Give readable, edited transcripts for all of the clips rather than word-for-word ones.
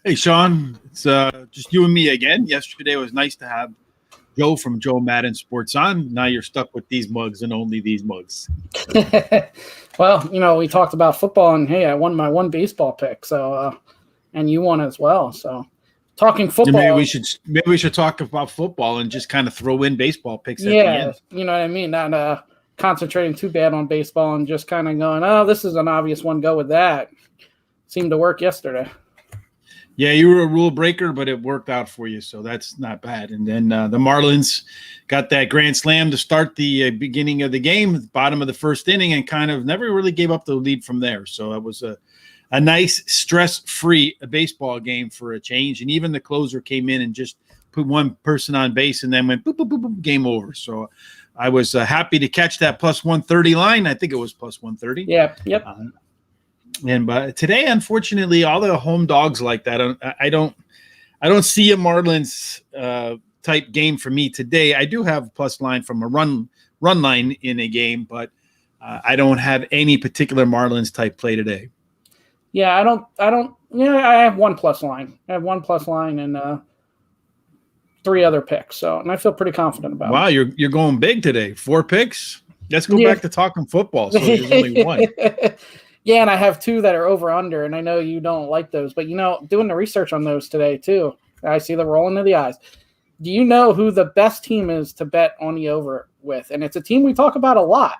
Hey, Sean, it's just you and me again. Yesterday was nice to have Joe from Joe Madden Sports on. Now you're stuck with these mugs and only these mugs. Well, we talked about football, and hey, I won my one baseball pick, so and you won as well. So, talking football, Maybe we should talk about football and just kind of throw in baseball picks at the end. You know what I mean. Not concentrating too bad on baseball and just kind of going, oh, this is an obvious one. Go with that. Seemed to work yesterday. Yeah, you were a rule breaker, but it worked out for you, so that's not bad. And then the Marlins got that grand slam to start the beginning of the game, bottom of the first inning, and kind of never really gave up the lead from there. So it was a nice, stress-free baseball game for a change. And even the closer came in and just put one person on base and then went boop, boop, boop, boop, game over. So I was happy to catch that plus 130 line. I think it was plus 130. Yeah, yep. But today, unfortunately, all the home dogs like that. I don't see a Marlins type game for me today. I do have a plus line from a run line in a game, but I don't have any particular Marlins type play today. Yeah, I don't. Yeah, I have one plus line. I have one plus line and 3 other picks. So, and I feel pretty confident about it. Wow, you're going big today. 4 picks. Let's go back to talking football. So there's only one. Yeah, and I have 2 that are over under, and I know you don't like those, but doing the research on those today too, I see the rolling of the eyes. Do you know who the best team is to bet on the over with? And it's a team we talk about a lot.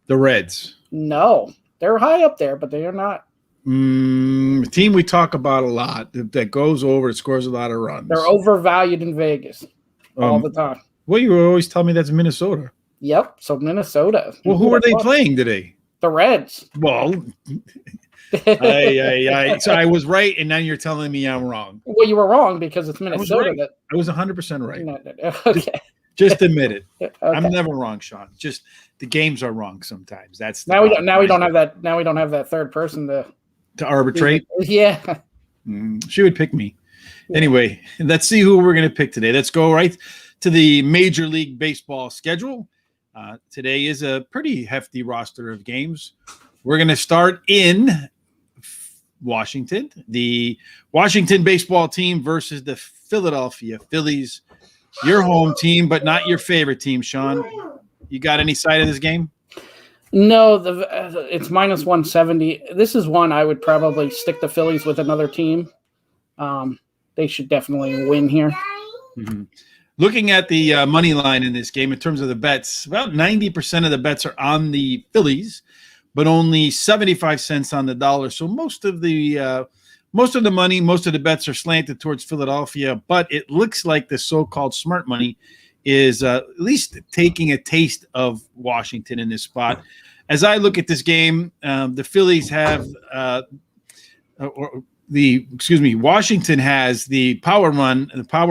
The Reds. No, they're high up there, but they are not. A team we talk about a lot that goes over, it scores a lot of runs. They're overvalued in Vegas all the time. Well, you always tell me that's Minnesota. Yep, so Minnesota. Well, who are they playing today? The Reds. Well, so I was right, and now you're telling me I'm wrong. Well, you were wrong because it's Minnesota. I was 100% right. No. Okay. Just admit it. Okay. I'm never wrong, Sean. Just the games are wrong sometimes. That's now we don't have that. Now we don't have that third person to arbitrate. Yeah. She would pick me. Yeah. Anyway, let's see who we're going to pick today. Let's go right to the Major League Baseball schedule. Today is a pretty hefty roster of games. We're going to start in Washington. The Washington baseball team versus the Philadelphia Phillies. Your home team, but not your favorite team, Sean. You got any side of this game? No, it's minus 170. This is one I would probably stick the Phillies with another team. They should definitely win here. Mm-hmm. Looking at the money line in this game in terms of the bets, about 90% of the bets are on the Phillies, but only 75 cents on the dollar. So most of the money, most of the bets are slanted towards Philadelphia, but it looks like the so-called smart money is at least taking a taste of Washington in this spot. As I look at this game, the Phillies have Washington has the power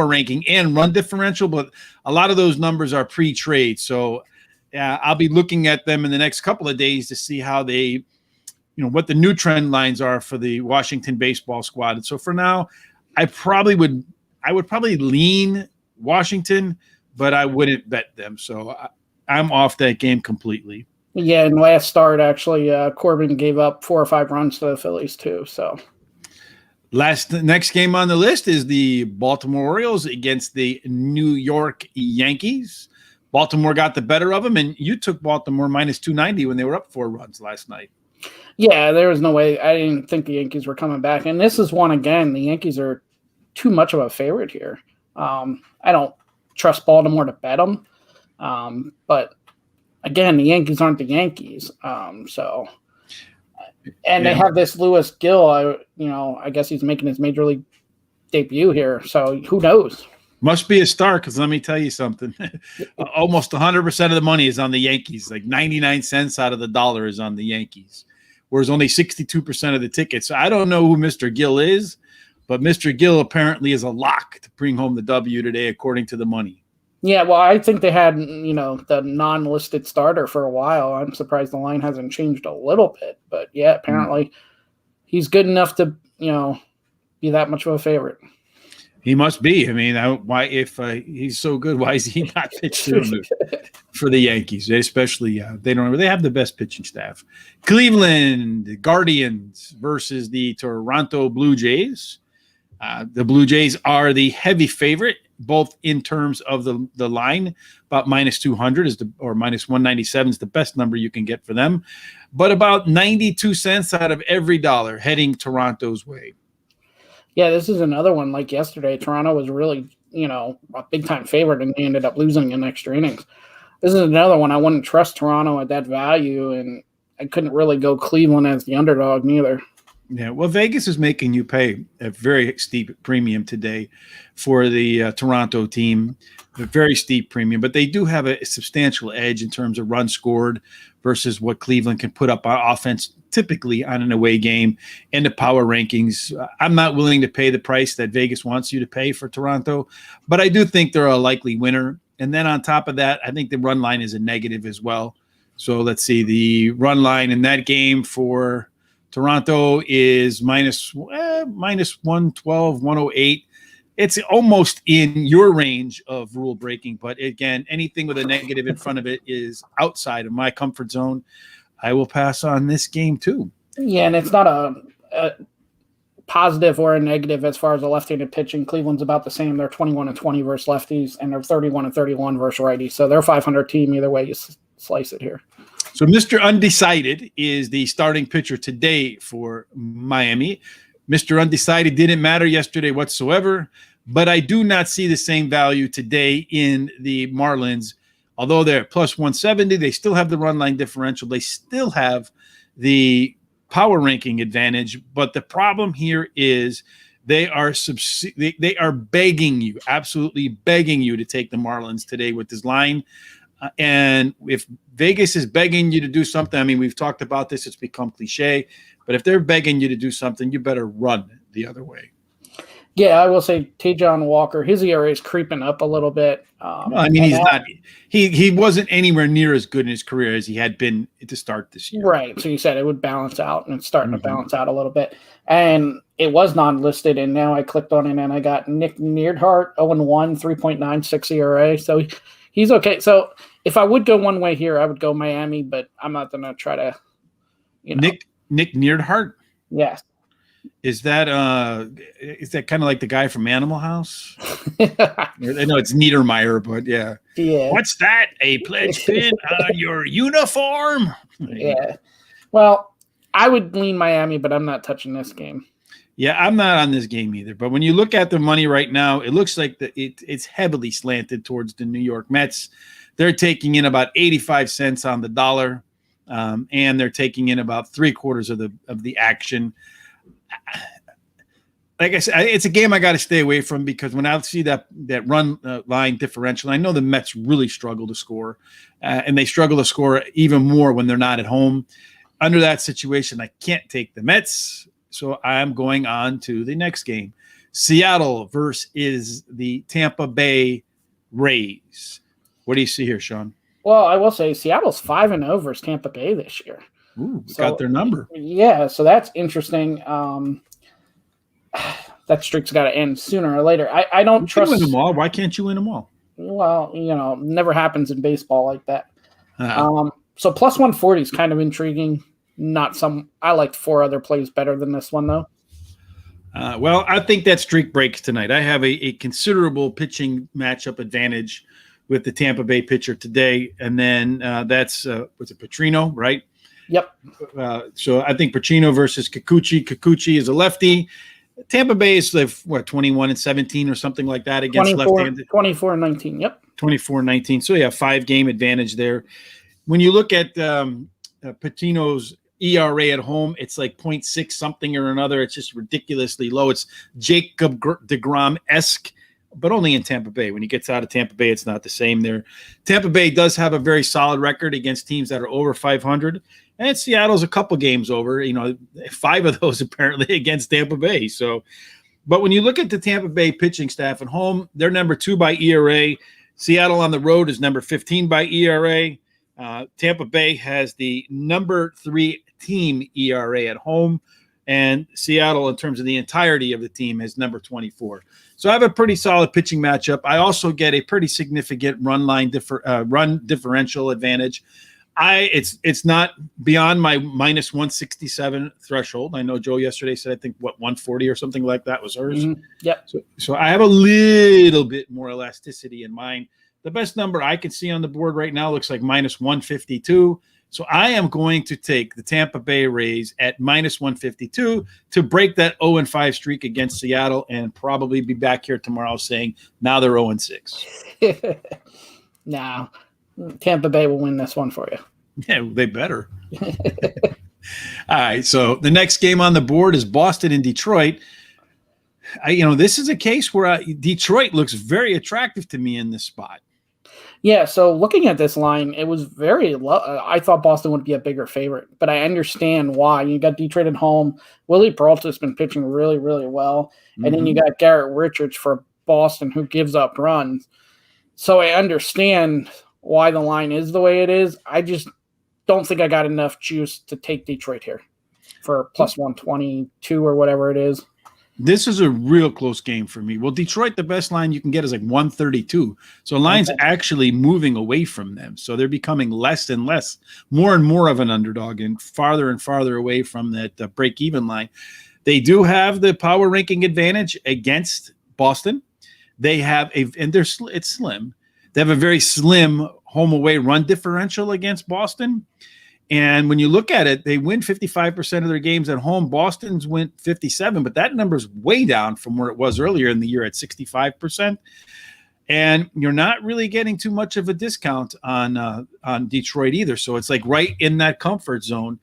ranking and run differential, but a lot of those numbers are pre-trade. So I'll be looking at them in the next couple of days to see how they, what the new trend lines are for the Washington baseball squad. And so for now, I would probably lean Washington, but I wouldn't bet them. So I'm off that game completely. Yeah, and last start, actually, Corbin gave up 4 or 5 runs to the Phillies too. So next game on the list is the Baltimore Orioles against the New York Yankees. Baltimore got the better of them, and you took Baltimore minus 290 when they were up 4 runs last night. Yeah, there was no way. I didn't think the Yankees were coming back. And this is one, again, the Yankees are too much of a favorite here. I don't trust Baltimore to bet them. But, again, the Yankees aren't the Yankees. They have this Lewis Gill. I guess he's making his major league debut here. So who knows? Must be a star, because let me tell you something. Almost 100% of the money is on the Yankees. Like 99 cents out of the dollar is on the Yankees, whereas only 62% of the tickets. So I don't know who Mr. Gill is, but Mr. Gill apparently is a lock to bring home the W today, according to the money. Yeah, well, I think they had, the non-listed starter for a while. I'm surprised the line hasn't changed a little bit. But, yeah, apparently he's good enough to, be that much of a favorite. He must be. I mean, why if he's so good, why is he not pitching for the Yankees? Especially, they have the best pitching staff. Cleveland Guardians versus the Toronto Blue Jays. The Blue Jays are the heavy favorite, both in terms of the line. About minus 200 or minus 197 is the best number you can get for them. But about 92 cents out of every dollar heading Toronto's way. Yeah, this is another one like yesterday. Toronto was really, a big-time favorite, and they ended up losing in extra innings. This is another one I wouldn't trust Toronto at that value, and I couldn't really go Cleveland as the underdog neither. Yeah, well, Vegas is making you pay a very steep premium today for the Toronto team, a very steep premium, but they do have a substantial edge in terms of runs scored versus what Cleveland can put up on offense typically on an away game and the power rankings. I'm not willing to pay the price that Vegas wants you to pay for Toronto, but I do think they're a likely winner. And then on top of that, I think the run line is a negative as well. So let's see, the run line in that game for Toronto is minus 112, 108. It's almost in your range of rule breaking, but again, anything with a negative in front of it is outside of my comfort zone. I will pass on this game too. Yeah, and it's not a positive or a negative as far as the left-handed pitching. Cleveland's about the same. They're 21-20 versus lefties, and they're 31-31 versus righties. So they're a 500 team either way you slice it here. So Mr. Undecided is the starting pitcher today for Miami. Mr. Undecided didn't matter yesterday whatsoever, but I do not see the same value today in the Marlins. Although they're plus 170, they still have the run line differential. They still have the power ranking advantage. But the problem here is they are begging you, absolutely begging you to take the Marlins today with this line. And if Vegas is begging you to do something, I mean, we've talked about this, it's become cliche, but if they're begging you to do something, you better run the other way. Yeah, I will say Tejon Walker, his ERA is creeping up a little bit. He wasn't anywhere near as good in his career as he had been to start this year. Right. So you said it would balance out, and it's starting to balance out a little bit. And it was non-listed, and now I clicked on it, and I got Nick Neidhart, 0-1, 3.96 ERA. So he's okay. So if I would go one way here, I would go Miami, but I'm not going to try to, Nick Neidhart? Yes. Is that kind of like the guy from Animal House? I know it's Niedermeyer, but yeah. Yeah. What's that? A pledge pin on your uniform? Yeah. Well, I would lean Miami, but I'm not touching this game. Yeah, I'm not on this game either. But when you look at the money right now, it looks like it's heavily slanted towards the New York Mets. They're taking in about 85 cents on the dollar, and they're taking in about 3/4 of the action. Like I said, it's a game I got to stay away from because when I see that run line differential, I know the Mets really struggle to score, and they struggle to score even more when they're not at home. Under that situation, I can't take the Mets, so I'm going on to the next game. Seattle versus the Tampa Bay Rays. What do you see here, Sean? Well, I will say Seattle's 5-0 versus Tampa Bay this year. Ooh, got their number. Yeah, so that's interesting. That streak's got to end sooner or later. I don't trust. You win them all. Why can't you win them all? Well, never happens in baseball like that. So plus 140 is kind of intriguing. I liked 4 other plays better than this one though. Well, I think that streak breaks tonight. I have a considerable pitching matchup advantage with the Tampa Bay pitcher today, and then that's was it Petrino, right? Yep. So I think Pacino versus Kikuchi. Kikuchi is a lefty. Tampa Bay is 21-17 or something like that against left-handed. 24-19. Yep. 24-19. So yeah, 5-game advantage there. When you look at Pacino's ERA at home, it's like 0.6 something or another. It's just ridiculously low. It's Jacob DeGrom-esque, but only in Tampa Bay. When he gets out of Tampa Bay, it's not the same there. Tampa Bay does have a very solid record against teams that are over 500. And Seattle's a couple games over, 5 of those apparently against Tampa Bay. So, but when you look at the Tampa Bay pitching staff at home, they're number 2 by ERA. Seattle on the road is number 15 by ERA. Tampa Bay has the number 3 team ERA at home. And Seattle, in terms of the entirety of the team, has number 24. So I have a pretty solid pitching matchup. I also get a pretty significant run differential advantage. It's not beyond my minus 167 threshold. I know Joe yesterday said I think 140 or something like that was hers. Mm-hmm. Yep. So I have a little bit more elasticity in mind. The best number I can see on the board right now looks like minus 152. So I am going to take the Tampa Bay Rays at minus 152 to break that 0-5 streak against Seattle and probably be back here tomorrow saying now they're 0-6. Nah, Tampa Bay will win this one for you. Yeah, they better. All right, so the next game on the board is Boston and Detroit. This is a case where Detroit looks very attractive to me in this spot. Yeah, so looking at this line, it was very low. I thought Boston would be a bigger favorite, but I understand why. You got Detroit at home. Willie Peralta's been pitching really, really well. And then you got Garrett Richards for Boston, who gives up runs. So I understand why the line is the way it is. I just don't think I got enough juice to take Detroit here for plus 122 or whatever it is. This is a real close game for me. Well, Detroit, the best line you can get is like 132. So line's actually moving away from them. So they're becoming less and less, more and more of an underdog and farther away from that break-even line. They do have the power ranking advantage against Boston. They have it's slim. They have a very slim home-away run differential against Boston. And when you look at it, they win 55% of their games at home. Boston's went 57%, but that number's way down from where it was earlier in the year at 65%. And you're not really getting too much of a discount on Detroit either. So it's like right in that comfort zone.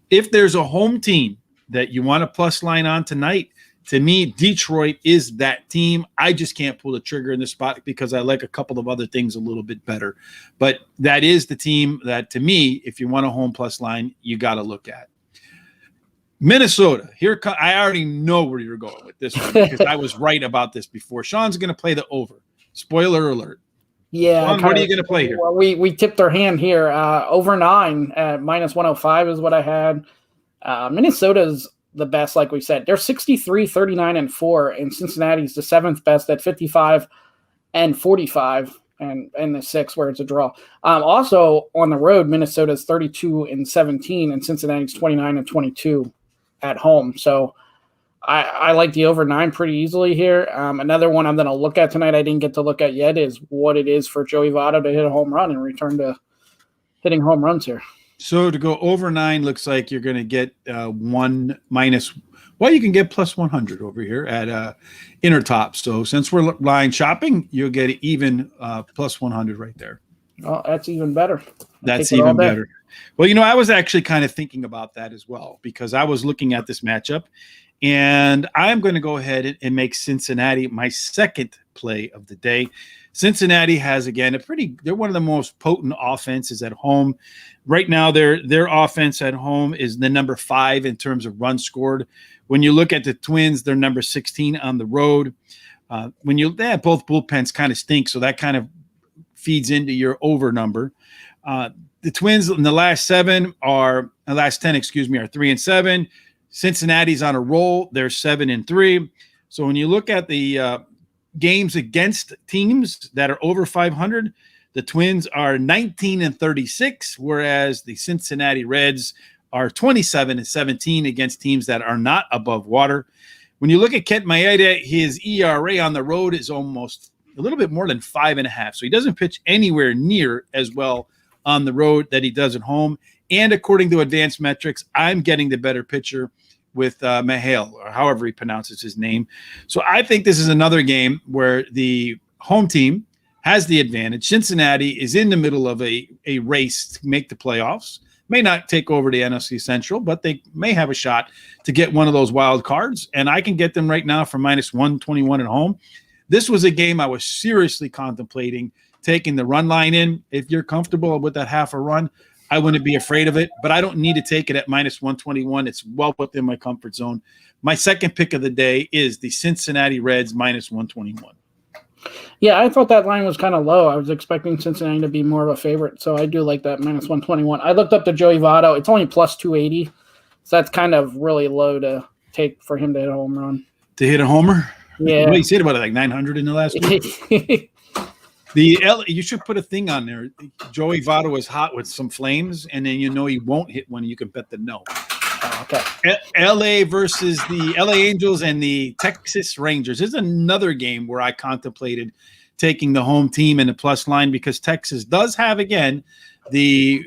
If there's a home team that you want a plus line on tonight, to me, Detroit is that team. I just can't pull the trigger in this spot because I like a couple of other things a little bit better. But that is the team that, to me, if you want a home plus line, you got to look at. Minnesota. I already know where you're going with this one because I was right about this before. Sean's going to play the over. Spoiler alert. Yeah. Sean, what are you going to play here? Well, we tipped our hand here. Over 9 at minus 105 is what I had. Minnesota's the best, like we said. They're 63, 39, and 4, and Cincinnati's the 7th best at 55 and 45, and the 6th where it's a draw. Also on the road, Minnesota's 32 and 17, and Cincinnati's 29 and 22 at home. So I like the over 9 pretty easily here. Another one I'm going to look at tonight I didn't get to look at yet is what it is for Joey Votto to hit a home run and return to hitting home runs here. So to go over 9 looks like you're going to get 1 minus. Well, you can get plus 100 over here at Intertop. So since we're line shopping, you'll get even plus 100 right there. Oh, that's even better. That's even better. Well, I was actually kind of thinking about that as well because I was looking at this matchup, and I'm going to go ahead and make Cincinnati my second play of the day. Cincinnati has, again, they're one of the most potent offenses at home. Right now, their offense at home is the number 5 in terms of runs scored. When you look at the Twins, they're number 16 on the road. Both bullpens kind of stink, so that kind of feeds into your over number. The Twins in the last 10, are 3-7. Cincinnati's on a roll. They're 7-3. So when you look at the games against teams that are over 500, the Twins are 19-36, whereas the Cincinnati Reds are 27-17 against teams that are not above water. When you look at Kent Maeda, his ERA on the road is almost a little bit more than 5.5. So he doesn't pitch anywhere near as well on the road that he does at home. And according to advanced metrics, I'm getting the better pitcher with Mahale, or however he pronounces his name. So I think this is another game where the home team has the advantage. Cincinnati is in the middle of a race to make the playoffs. May not take over the NFC Central, but they may have a shot to get one of those wild cards. And I can get them right now for minus 121 at home. This was a game I was seriously contemplating taking the run line in. If you're comfortable with that half a run, I wouldn't be afraid of it, but I don't need to take it at minus 121. It's well within my comfort zone. My second pick of the day is the Cincinnati Reds minus 121. Yeah, I thought that line was kind of low. I was expecting Cincinnati to be more of a favorite, so I do like that minus 121. I looked up the Joey Votto. It's only plus 280, so that's kind of really low to take for him to hit a home run. To hit a homer? Yeah. Well, he's hit about like 900 in the last week. You should put a thing on there. Joey Votto is hot with some flames, and then he won't hit one. You can bet the no. Oh, okay. LA versus the LA Angels and the Texas Rangers. This is another game where I contemplated taking the home team in the plus line because Texas does have, again, the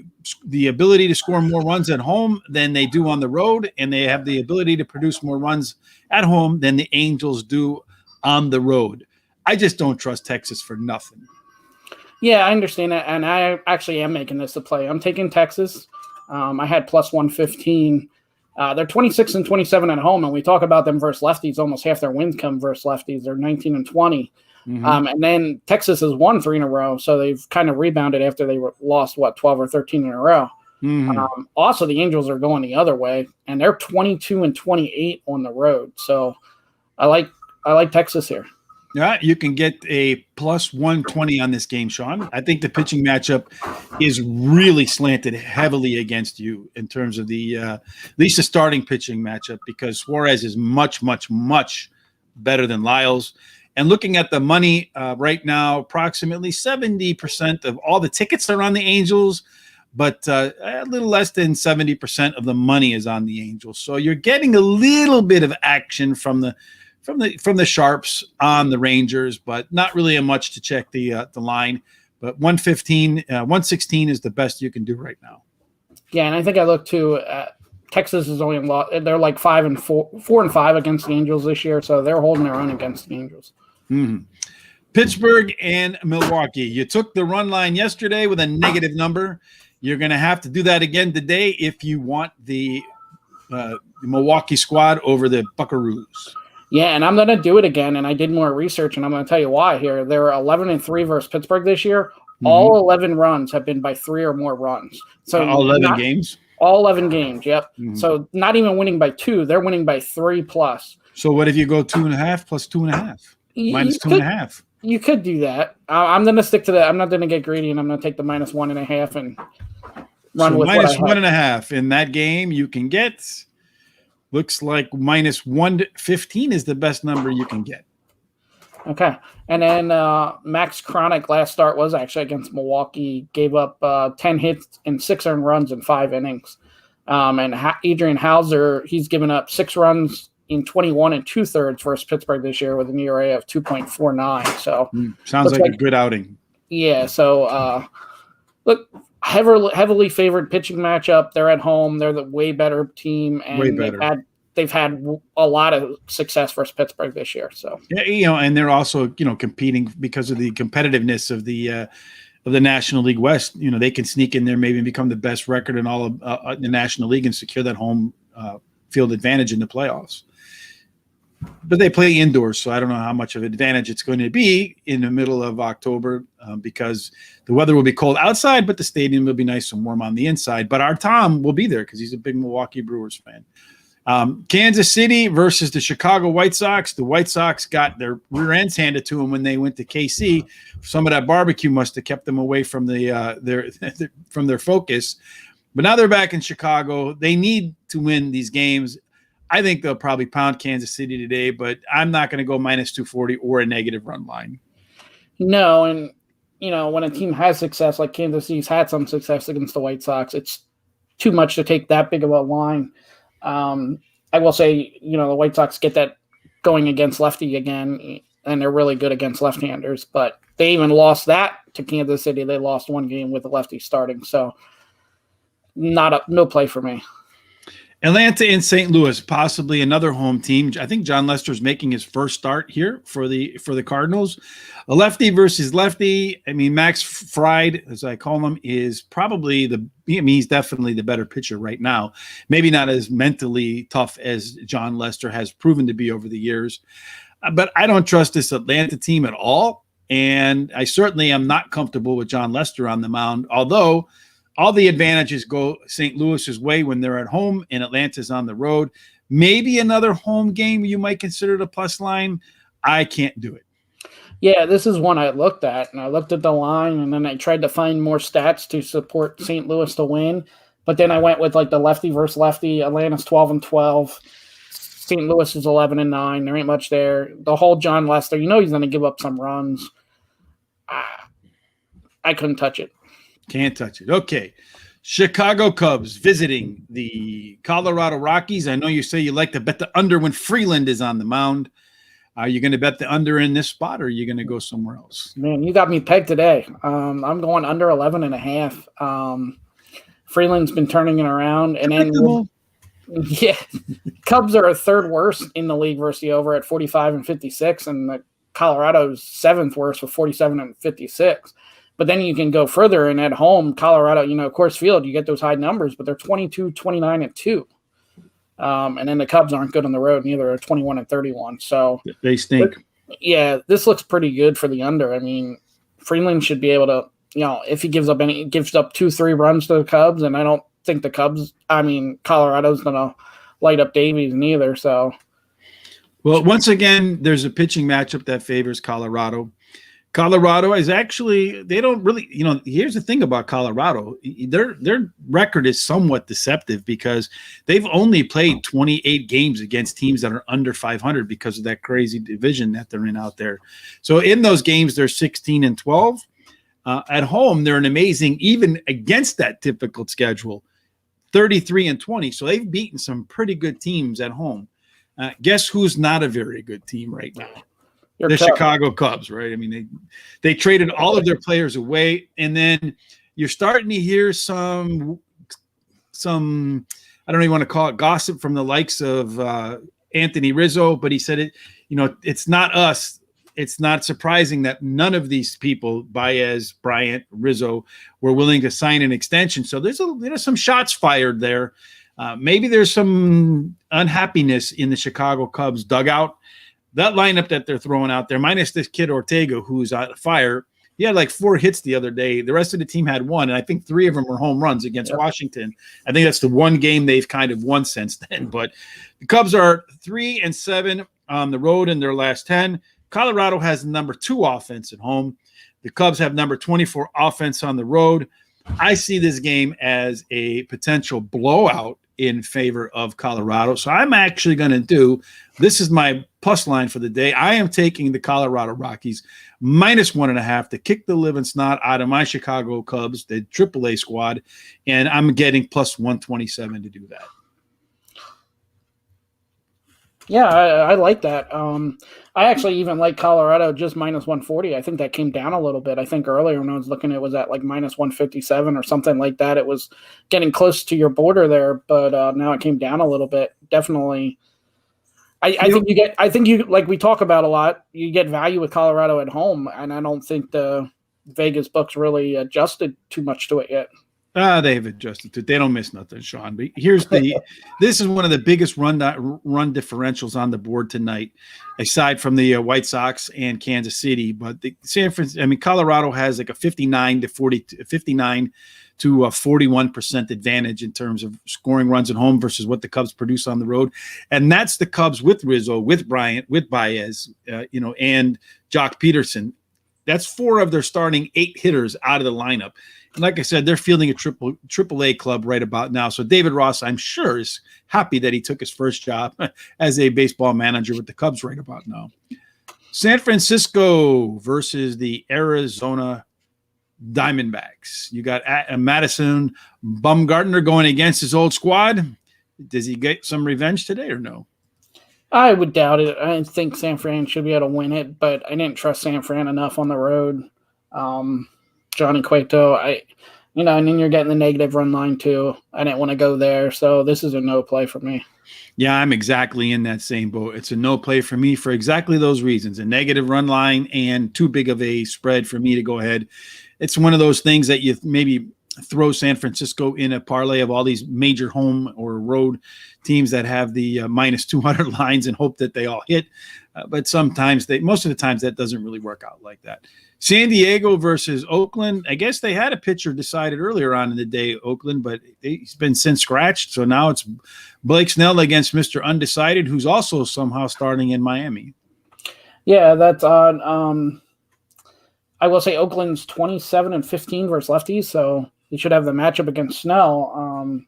ability to score more runs at home than they do on the road, and they have the ability to produce more runs at home than the Angels do on the road. I just don't trust Texas for nothing. Yeah, I understand that, and I actually am making this a play. I'm taking Texas. I had plus 115. They're 26 and 27 at home, and we talk about them versus lefties. Almost half their wins come versus lefties. They're 19 and 20. Mm-hmm. And then Texas has won 3 in a row, so they've kind of rebounded after they lost, 12 or 13 in a row. Mm-hmm. Also, the Angels are going the other way, and they're 22 and 28 on the road. So I like Texas here. Yeah, you can get a plus 120 on this game, Sean. I think the pitching matchup is really slanted heavily against you in terms of at least the starting pitching matchup, because Suarez is much, much, much better than Lyles. And looking at the money right now, approximately 70% of all the tickets are on the Angels, but a little less than 70% of the money is on the Angels. So you're getting a little bit of action from the sharps on the Rangers, but not really much to check the line. But 116 is the best you can do right now. Yeah, and I think I looked too. Texas is only they're like 4-5 against the Angels this year, so they're holding their own against the Angels. Mm-hmm. Pittsburgh and Milwaukee. You took the run line yesterday with a negative number. You're going to have to do that again today if you want the Milwaukee squad over the Buckaroos. Yeah, and I'm going to do it again, and I did more research, and I'm going to tell you why here. They were 11-3 versus Pittsburgh this year. Mm-hmm. All 11 runs have been by 3 or more runs. So all 11 games? All 11 games, yep. Mm-hmm. So not even winning by 2, they're winning by 3 plus. So what if you go 2.5 plus 2.5? Minus 2.5? You could do that. I'm going to stick to that. I'm not going to get greedy, and I'm going to take the minus 1.5 and run with minus 1.5 in that game. You can get. Looks like minus 115 is the best number you can get. Okay. And then Max Chronic last start was actually against Milwaukee, gave up 10 hits and 6 earned runs in 5 innings. And Adrian Hauser, he's given up 6 runs in 21 2/3 versus Pittsburgh this year with an ERA of 2.49. So sounds like a good outing. Yeah. So look, heavily favored pitching matchup. They're at home. They're the way better team, and way better. They've had a lot of success versus Pittsburgh this year. So yeah, and they're also competing because of the competitiveness of the National League West. They can sneak in there, maybe become the best record in all of the National League and secure that home field advantage in the playoffs. But they play indoors, so I don't know how much of an advantage it's going to be in the middle of October because the weather will be cold outside, but the stadium will be nice and warm on the inside. But our Tom will be there because he's a big Milwaukee Brewers fan. Kansas City versus the Chicago White Sox. The White Sox got their rear ends handed to them when they went to KC. Some of that barbecue must have kept them away from from their focus. But now they're back in Chicago. They need to win these games. I think they'll probably pound Kansas City today, but I'm not going to go minus 240 or a negative run line. No, and when a team has success, like Kansas City's had some success against the White Sox, it's too much to take that big of a line. I will say, the White Sox get that going against lefty again, and they're really good against left-handers, but they even lost that to Kansas City. They lost 1 game with the lefty starting, so no play for me. Atlanta and St. Louis, possibly another home team. I think John Lester's making his first start here for the Cardinals. A lefty versus lefty. I mean, Max Fried, as I call him, is probably he's definitely the better pitcher right now. Maybe not as mentally tough as John Lester has proven to be over the years. But I don't trust this Atlanta team at all. And I certainly am not comfortable with John Lester on the mound, although all the advantages go St. Louis's way when they're at home and Atlanta's on the road. Maybe another home game you might consider the plus line. I can't do it. Yeah, this is one I looked at, and I looked at the line, and then I tried to find more stats to support St. Louis to win. But then I went with the lefty versus lefty. Atlanta's 12-12. St. Louis is 11-9. There ain't much there. The whole John Lester, he's going to give up some runs. I couldn't touch it. Can't touch it. Okay. Chicago Cubs visiting the Colorado Rockies. I know you say you like to bet the under when Freeland is on the mound. Are you going to bet the under in this spot, or are you going to go somewhere else? Man, you got me pegged today. I'm going under 11.5. Freeland's been turning it around. And then, yeah, Cubs are third worst in the league versus the over at 45 and 56, and the Colorado's seventh worst with 47 and 56. But then you can go further, and at home, Colorado, Coors Field, you get those high numbers, but they're 22, 29, and 2. And then the Cubs aren't good on the road, neither are 21 and 31. So they stink. This looks pretty good for the under. I mean, Freeland should be able to, if he gives up 2-3 runs to the Cubs, and I don't think Colorado's going to light up Davies neither. So, well, once again, there's a pitching matchup that favors Colorado. Colorado is actually, they don't really, here's the thing about Colorado. Their record is somewhat deceptive because they've only played 28 games against teams that are under 500 because of that crazy division that they're in out there. So in those games, they're 16 and 12. At home, they're an amazing, even against that typical schedule, 33 and 20. So they've beaten some pretty good teams at home. Guess who's not a very good team right now? The Chicago Cubs, right? I mean, they traded all of their players away, and then you're starting to hear some I don't even want to call it gossip from the likes of Anthony Rizzo, but he said it. It's not us. It's not surprising that none of these people, Baez, Bryant, Rizzo, were willing to sign an extension. So there's some shots fired there. Maybe there's some unhappiness in the Chicago Cubs dugout. That lineup that they're throwing out there, minus this kid Ortega, who's on fire, he had like 4 hits the other day. The rest of the team had 1, and I think 3 of them were home runs against Washington. I think that's the one game they've kind of won since then. But the Cubs are 3-7 on the road in their last 10. Colorado has number 2 offense at home. The Cubs have number 24 offense on the road. I see this game as a potential blowout in favor of Colorado. So I'm actually going to this is my plus line for the day. I am taking the Colorado Rockies -1.5 to kick the living snot out of my Chicago Cubs, the AAA squad, and I'm getting +127 to do that. Yeah, I like that. I actually even like Colorado just -140. I think that came down a little bit. I think earlier when I was looking, it was at like -157 or something like that. It was getting close to your border there, but now it came down a little bit. Definitely. I think you like we talk about a lot, you get value with Colorado at home, and I don't think the Vegas books really adjusted too much to it yet. They've adjusted to it. They don't miss nothing, Sean. But this is one of the biggest run differentials on the board tonight, aside from the White Sox and Kansas City. But the Colorado has like a 59 to 41% advantage in terms of scoring runs at home versus what the Cubs produce on the road. And that's the Cubs with Rizzo, with Bryant, with Baez, and Jock Peterson. That's 4 of their starting 8 hitters out of the lineup. And like I said, they're fielding a AAA club right about now. So David Ross, I'm sure, is happy that he took his first job as a baseball manager with the Cubs right about now. San Francisco versus the Arizona Diamondbacks. You got Madison Bumgarner going against his old squad. Does he get some revenge today or no? I would doubt it. I think San Fran should be able to win it, but I didn't trust San Fran enough on the road. Johnny Cueto, and then you're getting the negative run line too. I didn't want to go there, so this is a no play for me. Yeah, I'm exactly in that same boat. It's a no play for me for exactly those reasons: a negative run line and too big of a spread for me to go ahead. It's one of those things that you maybe throw San Francisco in a parlay of all these major home or road teams that have the -200 lines and hope that they all hit. But most of the times that doesn't really work out like that. San Diego versus Oakland. I guess they had a pitcher decided earlier on in the day, Oakland, but he's been since scratched. So now it's Blake Snell against Mr. Undecided, who's also somehow starting in Miami. Yeah, that's odd. I will say Oakland's 27-15 versus lefties, so they should have the matchup against Snell. I'm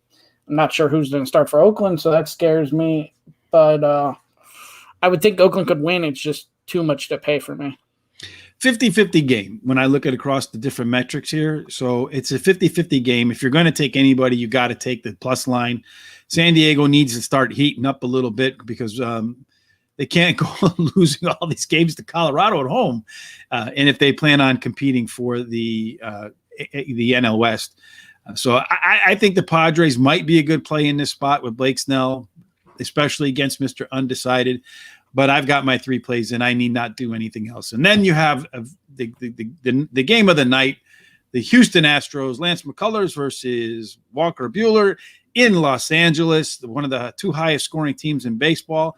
not sure who's going to start for Oakland, so that scares me. But I would think Oakland could win. It's just too much to pay for me. 50-50 game when I look at across the different metrics here. So it's a 50-50 game. If you're going to take anybody, you got to take the plus line. San Diego needs to start heating up a little bit because they can't go losing all these games to Colorado at home. And if they plan on competing for the NL West. So I think the Padres might be a good play in this spot with Blake Snell, especially against Mr. Undecided. But I've got my 3 plays, and I need not do anything else. And then you have the game of the night, the Houston Astros, Lance McCullers versus Walker Buehler in Los Angeles, one of the 2 highest scoring teams in baseball.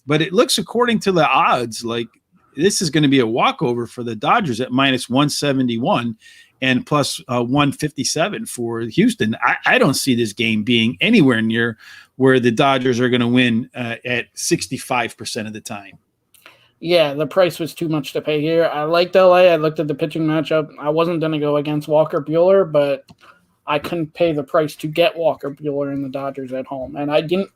But it looks, according to the odds, like this is going to be a walkover for the Dodgers at minus 171 and plus 157 for Houston. I don't see this game being anywhere near where the Dodgers are going to win at 65% of the time. Yeah, the price was too much to pay here. I liked LA. I looked at the pitching matchup. I wasn't going to go against Walker Buehler, but I couldn't pay the price to get Walker Buehler and the Dodgers at home. And I didn't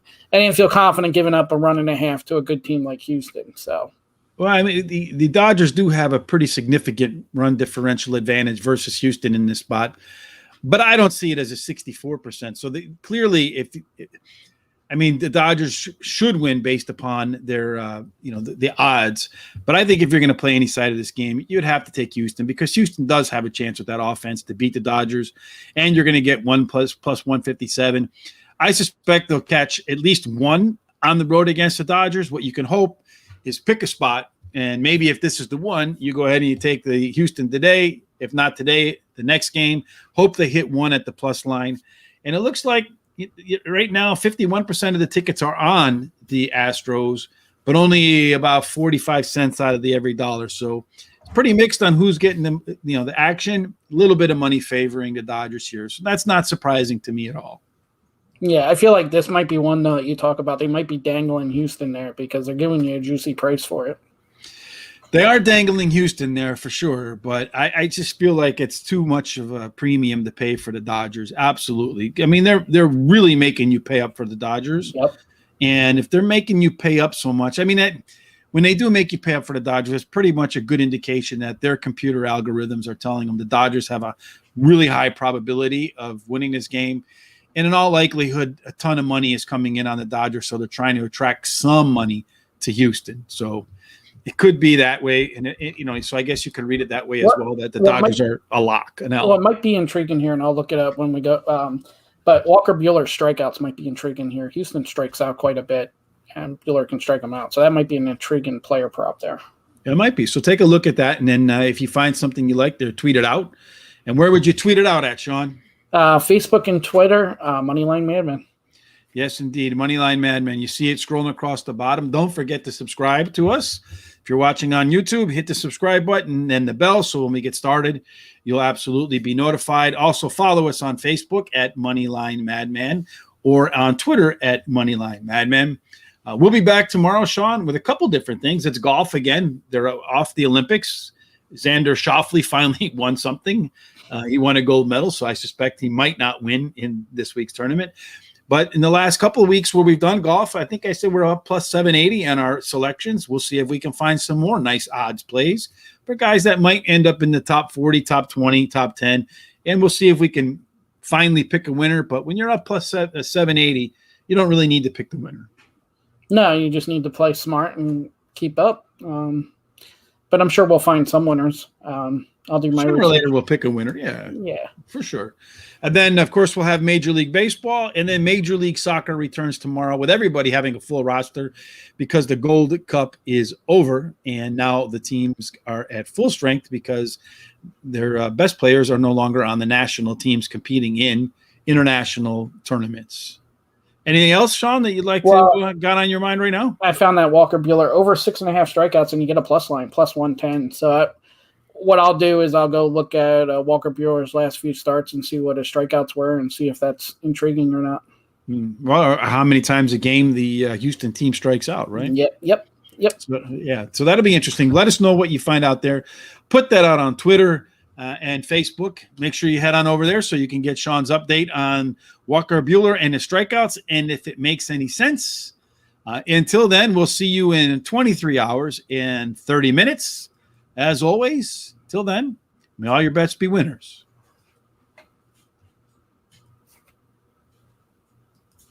feel confident giving up a run and a half to a good team like Houston. So, well, I mean, the Dodgers do have a pretty significant run differential advantage versus Houston in this spot, but I don't see it as a 64%. So clearly, the Dodgers should win based upon their, the odds. But I think if you're going to play any side of this game, you'd have to take Houston because Houston does have a chance with that offense to beat the Dodgers, and you're going to get 1 plus 157. I suspect they'll catch at least 1 on the road against the Dodgers. What you can hope is pick a spot, and maybe if this is the one, you go ahead and you take the Houston today. If not today, the next game. Hope they hit 1 at the plus line. And it looks like right now 51% of the tickets are on the Astros, but only about 45 cents out of the every dollar. So it's pretty mixed on who's getting the action. A little bit of money favoring the Dodgers here. So that's not surprising to me at all. Yeah, I feel like this might be one that you talk about. They might be dangling Houston there because they're giving you a juicy price for it. They are dangling Houston there for sure, but I just feel like it's too much of a premium to pay for the Dodgers. Absolutely. I mean, they're really making you pay up for the Dodgers. Yep. And if they're making you pay up so much, I mean, when they do make you pay up for the Dodgers, it's pretty much a good indication that their computer algorithms are telling them the Dodgers have a really high probability of winning this game. And in all likelihood, a ton of money is coming in on the Dodgers, so they're trying to attract some money to Houston. So it could be that way, and so I guess you could read it that way as well. That the Dodgers are a lock. Well, it might be intriguing here, and I'll look it up when we go. But Walker Buehler's strikeouts might be intriguing here. Houston strikes out quite a bit, and Buehler can strike them out. So that might be an intriguing player prop there. It might be. So take a look at that, and then if you find something you like there, tweet it out. And where would you tweet it out at, Sean? Facebook and Twitter, Moneyline Madmen. Yes, indeed. Moneyline Madmen. You see it scrolling across the bottom. Don't forget to subscribe to us. If you're watching on YouTube, hit the subscribe button and the bell so when we get started, you'll absolutely be notified. Also, follow us on Facebook at Moneyline Madman or on Twitter at Moneyline Madmen. We'll be back tomorrow, Sean, with a couple different things. It's golf again. They're off the Olympics. Xander Schauffele finally won something. He won a gold medal, so I suspect he might not win in this week's tournament. But in the last couple of weeks where we've done golf, I think I said we're up plus 780 on our selections. We'll see if we can find some more nice odds plays for guys that might end up in the top 40, top 20, top 10. And we'll see if we can finally pick a winner. But when you're up plus 780, you don't really need to pick the winner. No, you just need to play smart and keep up. But I'm sure we'll find some winners. I'll do my sooner or later we'll pick a winner. Yeah, for sure. And then, of course, we'll have Major League Baseball, and then Major League Soccer returns tomorrow with everybody having a full roster because the Gold Cup is over, and now the teams are at full strength because their best players are no longer on the national teams competing in international tournaments. Anything else, Sean, that you'd like to got on your mind right now? I found that Walker Buehler over 6.5 strikeouts, and you get a plus line, plus 110. So what I'll do is I'll go look at Walker Buehler's last few starts and see what his strikeouts were and see if that's intriguing or not. Well, how many times a game the Houston team strikes out, right? Yep. So that'll be interesting. Let us know what you find out there. Put that out on Twitter and Facebook. Make sure you head on over there so you can get Sean's update on Walker Buehler and his strikeouts and if it makes any sense. Until then, we'll see you in 23 hours and 30 minutes. As always, till then, may all your bets be winners.